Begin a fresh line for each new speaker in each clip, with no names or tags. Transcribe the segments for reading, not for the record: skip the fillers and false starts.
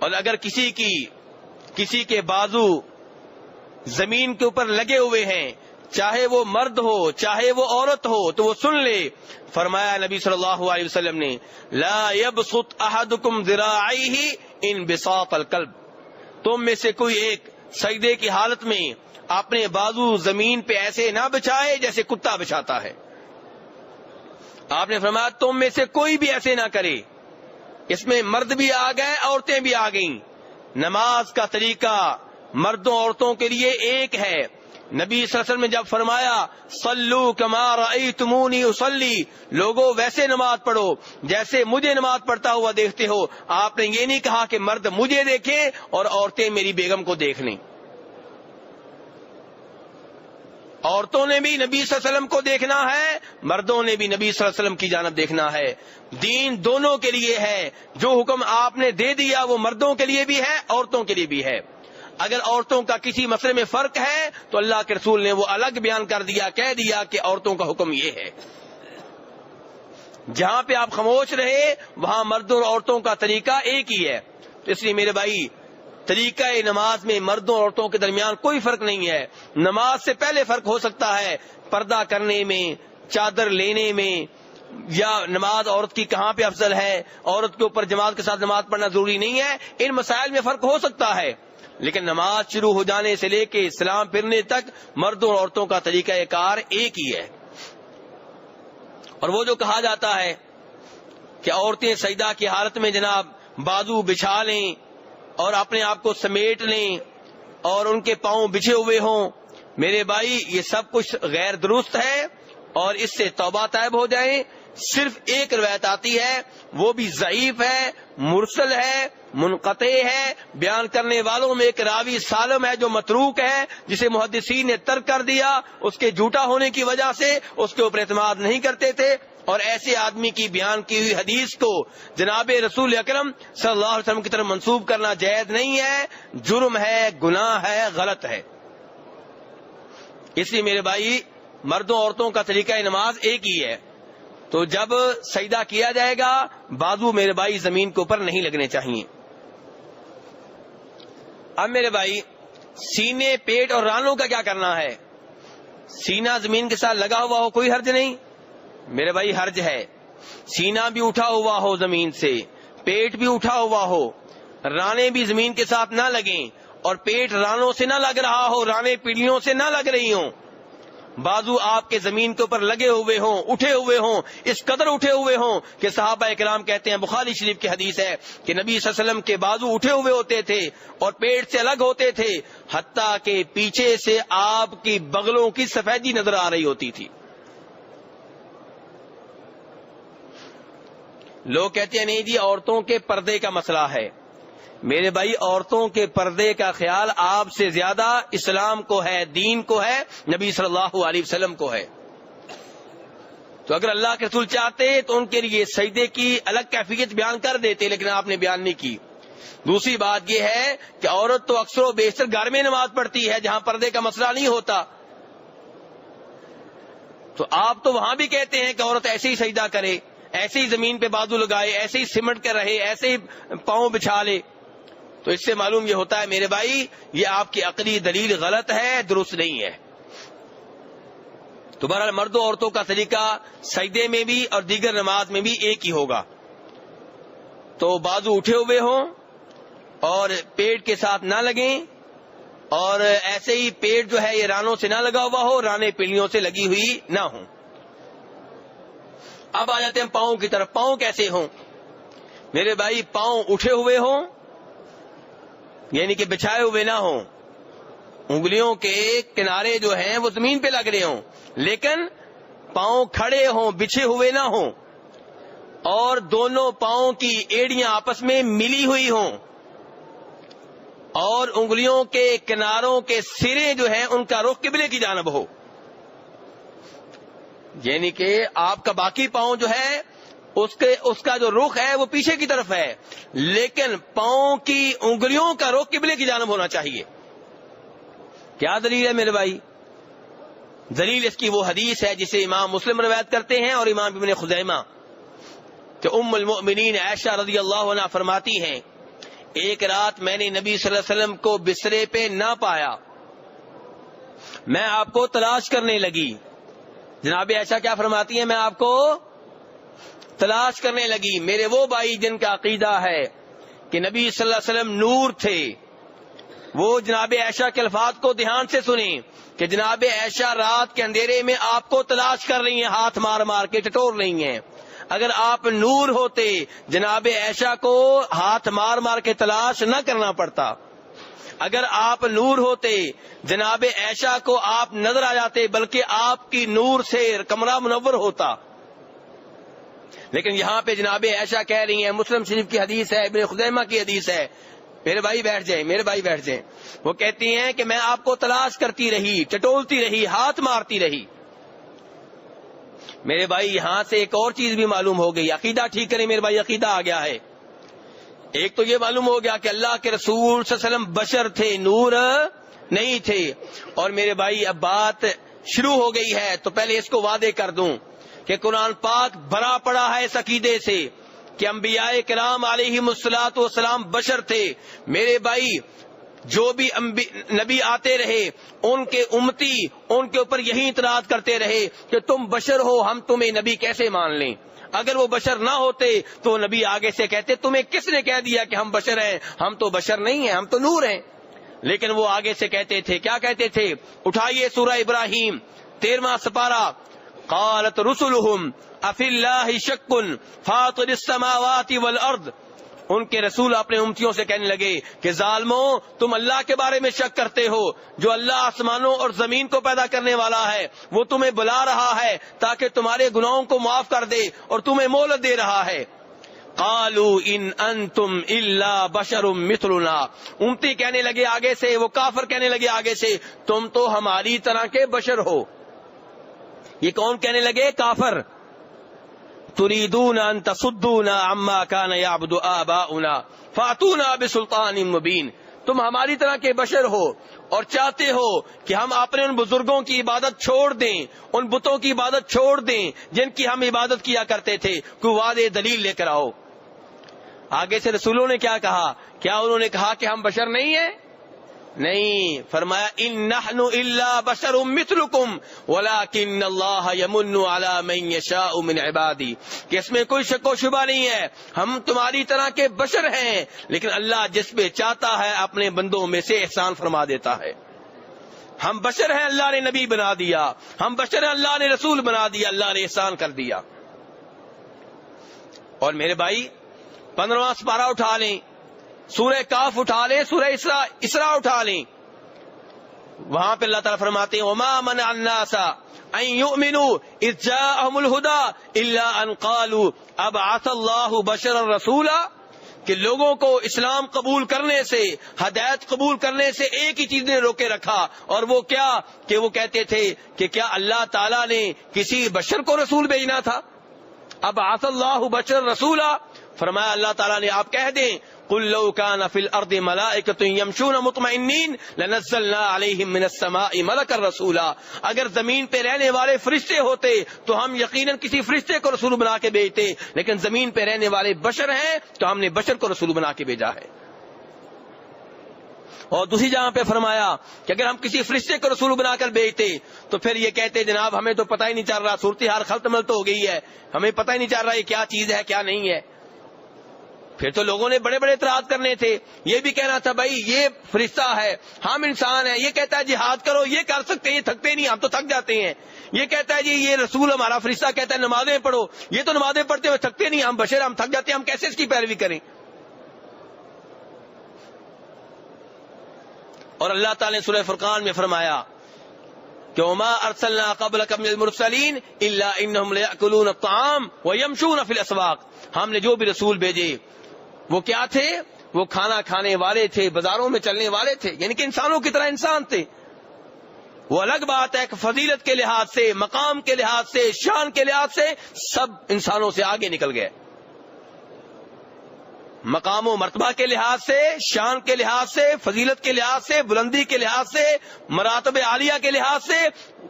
اور اگر کسی کے بازو زمین کے اوپر لگے ہوئے ہیں، چاہے وہ مرد ہو چاہے وہ عورت ہو، تو وہ سن لے۔ فرمایا نبی صلی اللہ علیہ وسلم نے، لا يبسط احدکم ذراعیہ انبساط الکلب، تم میں سے کوئی ایک سجدے کی حالت میں اپنے بازو زمین پہ ایسے نہ بچھائے جیسے کتا بچھاتا ہے۔ آپ نے فرمایا تم میں سے کوئی بھی ایسے نہ کرے۔ اس میں مرد بھی آ گئے، عورتیں بھی آ گئیں۔ نماز کا طریقہ مردوں عورتوں کے لیے ایک ہے۔ نبی صلی اللہ علیہ وسلم نے جب فرمایا صلو کما رأیتمونی اصلی، لوگوں ویسے نماز پڑھو جیسے مجھے نماز پڑھتا ہوا دیکھتے ہو، آپ نے یہ نہیں کہا کہ مرد مجھے دیکھیں اور عورتیں میری بیگم کو دیکھ لیں۔ عورتوں نے بھی نبی صلی اللہ علیہ وسلم کو دیکھنا ہے، مردوں نے بھی نبی صلی اللہ علیہ وسلم کی جانب دیکھنا ہے۔ دین دونوں کے لیے ہے، جو حکم آپ نے دے دیا وہ مردوں کے لیے بھی ہے، عورتوں کے لیے بھی ہے۔ اگر عورتوں کا کسی مسئلے میں فرق ہے تو اللہ کے رسول نے وہ الگ بیان کر دیا، کہہ دیا کہ عورتوں کا حکم یہ ہے۔ جہاں پہ آپ خاموش رہے وہاں مردوں اور عورتوں کا طریقہ ایک ہی ہے۔ تو اس لیے میرے بھائی، طریقہ نماز میں مردوں اور عورتوں کے درمیان کوئی فرق نہیں ہے۔ نماز سے پہلے فرق ہو سکتا ہے پردہ کرنے میں، چادر لینے میں، یا نماز عورت کی کہاں پہ افضل ہے، عورت کے اوپر جماعت کے ساتھ نماز پڑھنا ضروری نہیں ہے، ان مسائل میں فرق ہو سکتا ہے، لیکن نماز شروع ہو جانے سے لے کے سلام پھرنے تک مردوں اور عورتوں کا طریقہ کار ایک ہی ہے۔ اور وہ جو کہا جاتا ہے کہ عورتیں سجدہ کی حالت میں جناب بازو بچھا لیں اور اپنے آپ کو سمیٹ لیں اور ان کے پاؤں بچھے ہوئے ہوں، میرے بھائی یہ سب کچھ غیر درست ہے اور اس سے توبہ طائب ہو جائیں۔ صرف ایک روایت آتی ہے، وہ بھی ضعیف ہے، مرسل ہے، منقطع ہے، بیان کرنے والوں میں ایک راوی سالم ہے جو متروک ہے، جسے محدثین نے ترک کر دیا، اس کے جھوٹا ہونے کی وجہ سے اس کے اوپر اعتماد نہیں کرتے تھے، اور ایسے آدمی کی بیان کی ہوئی حدیث کو جناب رسول اکرم صلی اللہ علیہ وسلم کی طرف منسوب کرنا جائز نہیں ہے، جرم ہے، گناہ ہے، غلط ہے۔ اس لیے میرے بھائی مردوں عورتوں کا طریقہ نماز ایک ہی ہے۔ تو جب سجدہ کیا جائے گا بازو میرے بھائی زمین کے اوپر نہیں لگنے چاہیے۔ اب میرے بھائی سینے، پیٹ اور رانوں کا کیا کرنا ہے؟ سینہ زمین کے ساتھ لگا ہوا ہو کوئی حرج نہیں، میرے بھائی حرج ہے۔ سینہ بھی اٹھا ہوا ہو زمین سے، پیٹ بھی اٹھا ہوا ہو، رانے بھی زمین کے ساتھ نہ لگیں، اور پیٹ رانوں سے نہ لگ رہا ہو، رانے پیڑھیوں سے نہ لگ رہی ہوں، بازو آپ کے زمین کے اوپر لگے ہوئے ہوں، اٹھے ہوئے ہوں، اس قدر اٹھے ہوئے ہوں کہ صحابہ کرام کہتے ہیں، بخاری شریف کی حدیث ہے کہ نبی صلی اللہ علیہ وسلم کے بازو اٹھے ہوئے ہوتے تھے اور پیٹ سے الگ ہوتے تھے، حتیٰ کہ پیچھے سے آپ کی بغلوں کی سفیدی نظر آ رہی ہوتی تھی۔ لوگ کہتے ہیں نہیں جی عورتوں کے پردے کا مسئلہ ہے، میرے بھائی عورتوں کے پردے کا خیال آپ سے زیادہ اسلام کو ہے، دین کو ہے، نبی صلی اللہ علیہ وسلم کو ہے۔ تو اگر اللہ کے رسول چاہتے تو ان کے لیے سجدے کی الگ کیفیت بیان کر دیتے، لیکن آپ نے بیان نہیں کی۔ دوسری بات یہ ہے کہ عورت تو اکثر و بیشتر گھر میں نماز پڑھتی ہے جہاں پردے کا مسئلہ نہیں ہوتا، تو آپ تو وہاں بھی کہتے ہیں کہ عورت ایسے ہی سجدہ کرے، ایسے ہی زمین پہ بازو لگائے، ایسے ہی سمٹ کر رہے، ایسے ہی پاؤں بچھا لے۔ تو اس سے معلوم یہ ہوتا ہے میرے بھائی یہ آپ کی عقلی دلیل غلط ہے، درست نہیں ہے۔ تو بہرحال مردوں عورتوں کا طریقہ سجدے میں بھی اور دیگر نماز میں بھی ایک ہی ہوگا۔ تو بازو اٹھے ہوئے ہوں اور پیٹ کے ساتھ نہ لگیں، اور ایسے ہی پیٹ جو ہے یہ رانوں سے نہ لگا ہوا ہو، رانے پیڑھیوں سے لگی ہوئی نہ ہوں۔ اب آ جاتے ہیں پاؤں کی طرف۔ پاؤں کیسے ہوں؟ میرے بھائی پاؤں اٹھے ہوئے ہوں، یعنی کہ بچھائے ہوئے نہ ہوں، انگلیوں کے کنارے جو ہیں وہ زمین پہ لگ رہے ہوں، لیکن پاؤں کھڑے ہوں، بچھے ہوئے نہ ہوں، اور دونوں پاؤں کی ایڑیاں آپس میں ملی ہوئی ہوں، اور انگلیوں کے کناروں کے سرے جو ہیں ان کا رخ قبلے کی جانب ہو، یعنی کہ آپ کا باقی پاؤں جو ہے اس کا جو رخ ہے وہ پیچھے کی طرف ہے، لیکن پاؤں کی انگلیوں کا رخ قبلے کی جانب ہونا چاہیے۔ کیا دلیل ہے میرے بھائی؟ دلیل اس کی وہ حدیث ہے جسے امام مسلم روایت کرتے ہیں اور امام ابن خزیمہ، کہ ام المؤمنین عائشہ رضی اللہ عنہا فرماتی ہیں ایک رات میں نے نبی صلی اللہ علیہ وسلم کو بسترے پہ نہ پایا، میں آپ کو تلاش کرنے لگی. جناب عائشہ کیا فرماتی ہیں؟ میں آپ کو تلاش کرنے لگی. میرے وہ بھائی جن کا عقیدہ ہے کہ نبی صلی اللہ علیہ وسلم نور تھے، وہ جناب عائشہ کے الفاظ کو دھیان سے سنیں کہ جناب عائشہ رات کے اندھیرے میں آپ کو تلاش کر رہی ہیں، ہاتھ مار مار کے ٹٹور رہی ہیں. اگر آپ نور ہوتے جناب عائشہ کو ہاتھ مار مار کے تلاش نہ کرنا پڑتا. اگر آپ نور ہوتے جناب عائشہ کو آپ نظر آ جاتے، بلکہ آپ کی نور سے کمرہ منور ہوتا. لیکن یہاں پہ جناب عائشہ کہہ رہی ہیں، مسلم شریف کی حدیث ہے، ابن خزیمہ کی حدیث ہے، میرے بھائی بیٹھ جائیں. وہ کہتی ہیں کہ میں آپ کو تلاش کرتی رہی، ٹٹولتی رہی، ہاتھ مارتی رہی. میرے بھائی یہاں سے ایک اور چیز بھی معلوم ہو گئی. عقیدہ ٹھیک کریں میرے بھائی، عقیدہ آ گیا ہے. ایک تو یہ معلوم ہو گیا کہ اللہ کے رسول صلی اللہ علیہ وسلم بشر تھے، نور نہیں تھے. اور میرے بھائی اب بات شروع ہو گئی ہے تو پہلے اس کو واضح کر دوں کہ قرآن پاک بھرا پڑا ہے اس عقیدے سے کہ انبیاء کرام علیہم الصلوۃ والسلام بشر تھے. میرے بھائی جو بھی نبی آتے رہے ان کے امتی ان کے اوپر یہی اعتراض کرتے رہے کہ تم بشر ہو، ہم تمہیں نبی کیسے مان لیں. اگر وہ بشر نہ ہوتے تو نبی آگے سے کہتے تمہیں کس نے کہہ دیا کہ ہم بشر ہیں، ہم تو بشر نہیں ہیں، ہم تو نور ہیں. لیکن وہ آگے سے کہتے تھے، کیا کہتے تھے؟ اٹھائیے سورہ ابراہیم 13واں سپارہ. قالت رسلهم افی اللہ شک فاطر السماوات والارض. ان کے رسول اپنے امتیوں سے کہنے لگے کہ ظالموں، تم اللہ کے بارے میں شک کرتے ہو، جو اللہ آسمانوں اور زمین کو پیدا کرنے والا ہے وہ تمہیں بلا رہا ہے تاکہ تمہارے گناہوں کو معاف کر دے اور تمہیں مہلت دے رہا ہے. قالوا ان انتم الا بشر مثلنا. امتی کہنے لگے آگے سے، وہ کافر کہنے لگے آگے سے، تم تو ہماری طرح کے بشر ہو. یہ کون کہنے لگے؟ کافر. تريدون ان تصدونا عما كان يعبد آباؤنا فاتونا بسلطان مبين. تم ہماری طرح کے بشر ہو اور چاہتے ہو کہ ہم اپنے ان بزرگوں کی عبادت چھوڑ دیں، ان بتوں کی عبادت چھوڑ دیں جن کی ہم عبادت کیا کرتے تھے. کوئی واضح دلیل لے کر آؤ. آگے سے رسولوں نے کیا کہا؟ کیا انہوں نے کہا کہ ہم بشر نہیں ہیں؟ نہیں. فرمایا ان نحن الا بشر مثلکم ولکن اللہ یمن علی من یشاء من عبادی. کہ اس میں کوئی شک و شبہ نہیں ہے، ہم تمہاری طرح کے بشر ہیں، لیکن اللہ جس پہ چاہتا ہے اپنے بندوں میں سے احسان فرما دیتا ہے. ہم بشر ہیں، اللہ نے نبی بنا دیا. ہم بشر ہیں، اللہ نے رسول بنا دیا، اللہ نے احسان کر دیا. اور میرے بھائی 15واں سپارہ اٹھا لیں، سورہ کاف اٹھا لیں، سورہ اسراء اٹھا لیں. وہاں پہ اللہ تعالیٰ فرماتے ہیں وما منع الناس ان يؤمنوا اذ جاءهم الهدى الا ان قالوا ابعث الله بشرا رسولا. کہ لوگوں کو اسلام قبول کرنے سے، ہدایت قبول کرنے سے ایک ہی چیز نے روکے رکھا، اور وہ کیا؟ کہ وہ کہتے تھے کہ کیا اللہ تعالیٰ نے کسی بشر کو رسول بھیجنا تھا؟ ابعث الله بشرا رسولا. فرمایا اللہ تعالیٰ نے آپ کہہ دیں قل لو كان في الارض ملائكة يمشون مطمئنين لنزلنا عليهم من السماء ملكا رسولا. اگر زمین پہ رہنے والے فرشتے ہوتے تو ہم یقیناً کسی فرشتے کو رسول بنا کے بھیجتے، لیکن زمین پہ رہنے والے بشر ہیں تو ہم نے بشر کو رسول بنا کے بھیجا ہے. اور دوسری جگہ پہ فرمایا کہ اگر ہم کسی فرشتے کو رسول بنا کر بھیجتے تو پھر یہ کہتے جناب ہمیں تو پتہ ہی نہیں چل رہا، صورتحال خلط ملط ہو گئی ہے، ہمیں پتہ ہی نہیں چل رہا یہ کیا چیز ہے کیا نہیں ہے. پھر تو لوگوں نے بڑے بڑے اعتراض کرنے تھے. یہ بھی کہنا تھا بھائی یہ فرشتہ ہے، ہم انسان ہیں. یہ کہتا ہے جہاد کرو، یہ کر سکتے ہیں، یہ تھکتے نہیں، ہم تو تھک جاتے ہیں. یہ کہتا ہے جی یہ رسول ہمارا فرشتہ کہتا ہے نمازیں پڑھو، یہ تو نمازیں پڑھتے ہوئے تھکتے نہیں، ہم بشر، ہم تھک جاتے ہیں، ہم کیسے اس کی پیروی کریں؟ اور اللہ تعالی نے سورہ فرقان میں فرمایا کہ وما ارسلنا قبلک من المرسلین الا انہم لیأکلون الطعام ویمشون فی الاسواق. ہم نے جو بھی رسول بھیجے وہ کیا تھے؟ وہ کھانا کھانے والے تھے، بازاروں میں چلنے والے تھے، یعنی کہ انسانوں کی طرح انسان تھے. وہ الگ بات ہے کہ فضیلت کے لحاظ سے، مقام کے لحاظ سے، شان کے لحاظ سے سب انسانوں سے آگے نکل گئے. مقام و مرتبہ کے لحاظ سے، شان کے لحاظ سے، فضیلت کے لحاظ سے، بلندی کے لحاظ سے، مراتب عالیہ کے لحاظ سے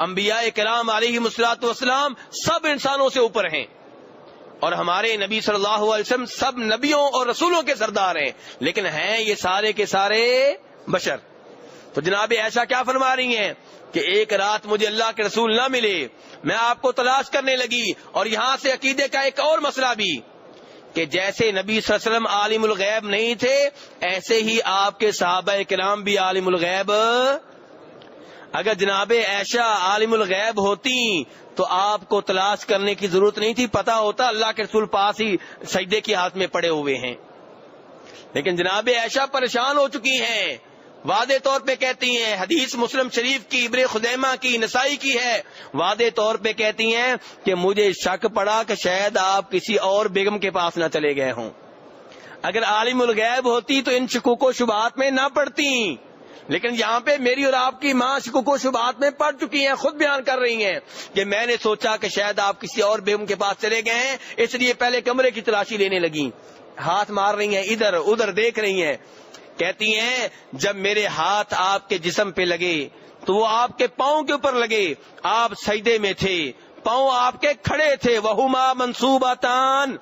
انبیاء کرام علیہم الصلوۃ والسلام سب انسانوں سے اوپر ہیں. اور ہمارے نبی صلی اللہ علیہ وسلم سب نبیوں اور رسولوں کے سردار ہیں، لیکن ہیں یہ سارے کے سارے بشر. تو جناب عائشہ کیا فرما رہی ہیں کہ ایک رات مجھے اللہ کے رسول نہ ملے، میں آپ کو تلاش کرنے لگی. اور یہاں سے عقیدے کا ایک اور مسئلہ بھی کہ جیسے نبی صلی اللہ علیہ وسلم عالم الغیب نہیں تھے، ایسے ہی آپ کے صحابہ کرام بھی عالم الغیب. اگر جناب عائشہ عالم الغیب ہوتی تو آپ کو تلاش کرنے کی ضرورت نہیں تھی، پتا ہوتا اللہ کے رسول پاس ہی سجدے کی حالت میں پڑے ہوئے ہیں. لیکن جناب عائشہ پریشان ہو چکی ہیں، واضح طور پہ کہتی ہیں، حدیث مسلم شریف کی، ابن خزیمہ کی، نسائی کی ہے، واضح طور پہ کہتی ہیں کہ مجھے شک پڑا کہ شاید آپ کسی اور بیگم کے پاس نہ چلے گئے ہوں. اگر عالم الغیب ہوتی تو ان شکوک و شبہات میں نہ پڑتی، لیکن یہاں پہ میری اور آپ کی ماں شکوک و شبہات میں پڑ چکی ہیں. خود بیان کر رہی ہیں کہ میں نے سوچا کہ شاید آپ کسی اور بیگم کے پاس چلے گئے ہیں، اس لیے پہلے کمرے کی تلاشی لینے لگی. ہاتھ مار رہی ہیں، ادھر ادھر دیکھ رہی ہیں. کہتی ہیں جب میرے ہاتھ آپ کے جسم پہ لگے تو وہ آپ کے پاؤں کے اوپر لگے، آپ سجدے میں تھے، پاؤں آپ کے کھڑے تھے. وہما منصوبتان،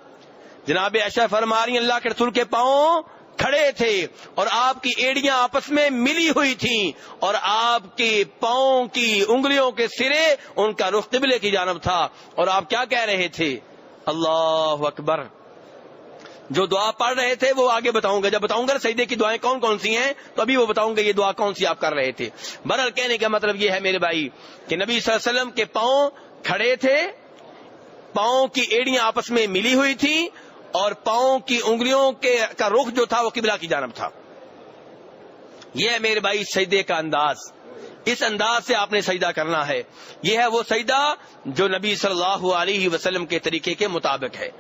جناب عائشہ فرما رہی ہیں اللہ کے رسول کے پاؤں کھڑے تھے اور آپ کی ایڑیاں آپس میں ملی ہوئی تھیں، اور آپ کے پاؤں کی انگلیوں کے سرے ان کا رخ قبلے کی جانب تھا. اور آپ کیا کہہ رہے تھے؟ اللہ اکبر. جو دعا پڑھ رہے تھے وہ آگے بتاؤں گا، جب بتاؤں گا سجدے کی دعائیں کون کون سی ہیں تو ابھی وہ بتاؤں گا یہ دعا کون سی آپ کر رہے تھے. بہرحال کہنے کا مطلب یہ ہے میرے بھائی کہ نبی صلی اللہ علیہ وسلم کے پاؤں کھڑے تھے، پاؤں کی ایڑیاں آپس میں ملی ہوئی تھی، اور پاؤں کی انگلیوں کا رخ جو تھا وہ قبلہ کی جانب تھا. یہ ہے میرے بھائی سجدے کا انداز. اس انداز سے آپ نے سجدہ کرنا ہے. یہ ہے وہ سجدہ جو نبی صلی اللہ علیہ وسلم کے طریقے کے مطابق ہے.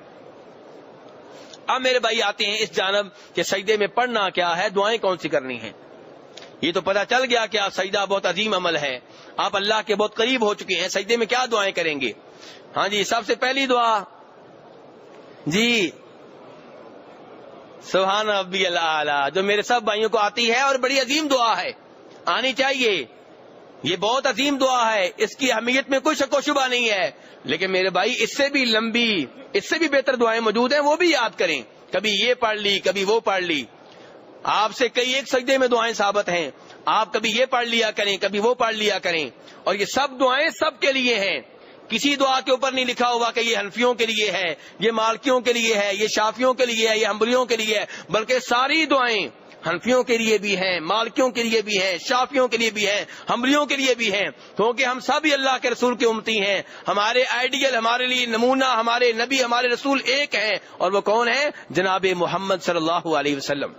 اب میرے بھائی آتے ہیں اس جانب کہ سجدے میں پڑھنا کیا ہے، دعائیں کون سی کرنی ہیں. یہ تو پتہ چل گیا کہ آپ سجدہ بہت عظیم عمل ہے، آپ اللہ کے بہت قریب ہو چکے ہیں. سجدے میں کیا دعائیں کریں گے؟ ہاں جی، سب سے پہلی دعا جی سبحان ربی الاعلی، جو میرے سب بھائیوں کو آتی ہے اور بڑی عظیم دعا ہے، آنی چاہیے. یہ بہت عظیم دعا ہے، اس کی اہمیت میں کوئی شک و شبہ نہیں ہے. لیکن میرے بھائی اس سے بھی لمبی، اس سے بھی بہتر دعائیں موجود ہیں، وہ بھی یاد کریں. کبھی یہ پڑھ لی، کبھی وہ پڑھ لی. آپ سے کئی ایک سجدے میں دعائیں ثابت ہیں، آپ کبھی یہ پڑھ لیا کریں، کبھی وہ پڑھ لیا کریں. اور یہ سب دعائیں سب کے لیے ہیں. کسی دعا کے اوپر نہیں لکھا ہوا کہ یہ حنفیوں کے لیے ہے، یہ مالکیوں کے لیے ہے، یہ شافیوں کے لیے ہے، یہ حنبلیوں کے لیے ہے، بلکہ ساری دعائیں حنفیوں کے لیے بھی ہیں، مالکیوں کے لیے بھی ہیں، شافیوں کے لیے بھی ہیں، حنبلیوں کے لیے بھی ہیں. کیونکہ ہم سب ہی اللہ کے رسول کے امتی ہیں. ہمارے آئیڈیل، ہمارے لیے نمونہ، ہمارے نبی، ہمارے رسول ایک ہیں، اور وہ کون ہیں؟ جناب محمد صلی اللہ علیہ وسلم.